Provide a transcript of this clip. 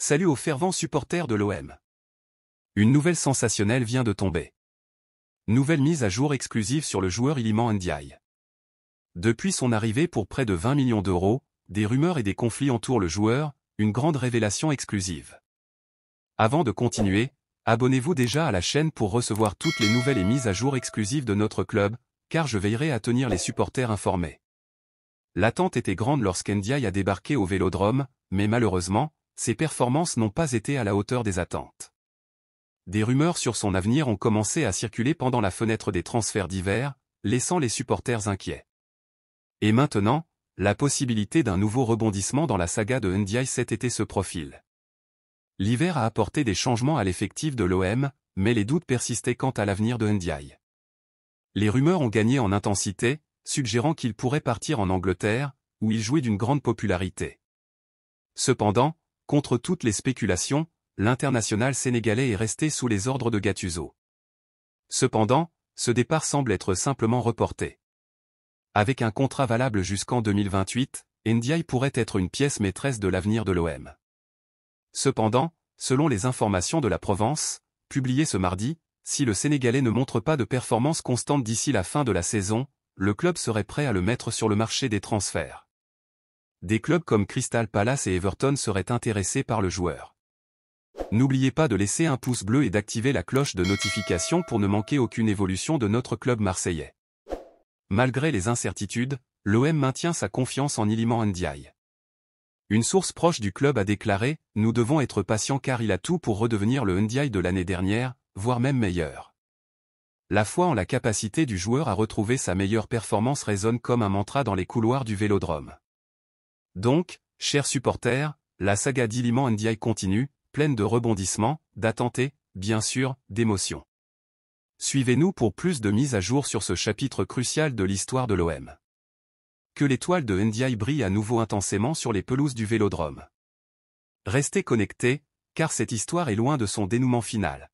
Salut aux fervents supporters de l'OM. Une nouvelle sensationnelle vient de tomber. Nouvelle mise à jour exclusive sur le joueur Iliman Ndiaye. Depuis son arrivée pour près de 20 millions d'euros, des rumeurs et des conflits entourent le joueur, une grande révélation exclusive. Avant de continuer, abonnez-vous déjà à la chaîne pour recevoir toutes les nouvelles et mises à jour exclusives de notre club, car je veillerai à tenir les supporters informés. L'attente était grande lorsqu'Ndiaye a débarqué au Vélodrome, mais malheureusement, ses performances n'ont pas été à la hauteur des attentes. Des rumeurs sur son avenir ont commencé à circuler pendant la fenêtre des transferts d'hiver, laissant les supporters inquiets. Et maintenant, la possibilité d'un nouveau rebondissement dans la saga de Ndiaye cet été se profile. L'hiver a apporté des changements à l'effectif de l'OM, mais les doutes persistaient quant à l'avenir de Ndiaye. Les rumeurs ont gagné en intensité, suggérant qu'il pourrait partir en Angleterre, où il jouait d'une grande popularité. Cependant, contre toutes les spéculations, l'international sénégalais est resté sous les ordres de Gattuso. Cependant, ce départ semble être simplement reporté. Avec un contrat valable jusqu'en 2028, Ndiaye pourrait être une pièce maîtresse de l'avenir de l'OM. Cependant, selon les informations de la Provence, publiées ce mardi, si le Sénégalais ne montre pas de performance constante d'ici la fin de la saison, le club serait prêt à le mettre sur le marché des transferts. Des clubs comme Crystal Palace et Everton seraient intéressés par le joueur. N'oubliez pas de laisser un pouce bleu et d'activer la cloche de notification pour ne manquer aucune évolution de notre club marseillais. Malgré les incertitudes, l'OM maintient sa confiance en Iliman Ndiaye. Une source proche du club a déclaré « Nous devons être patients car il a tout pour redevenir le Ndiaye de l'année dernière, voire même meilleur ». La foi en la capacité du joueur à retrouver sa meilleure performance résonne comme un mantra dans les couloirs du Vélodrome. Donc, chers supporters, la saga d'Iliman Ndiaye continue, pleine de rebondissements, d'attentes et, bien sûr, d'émotions. Suivez-nous pour plus de mises à jour sur ce chapitre crucial de l'histoire de l'OM. Que l'étoile de Ndiaye brille à nouveau intensément sur les pelouses du Vélodrome. Restez connectés, car cette histoire est loin de son dénouement final.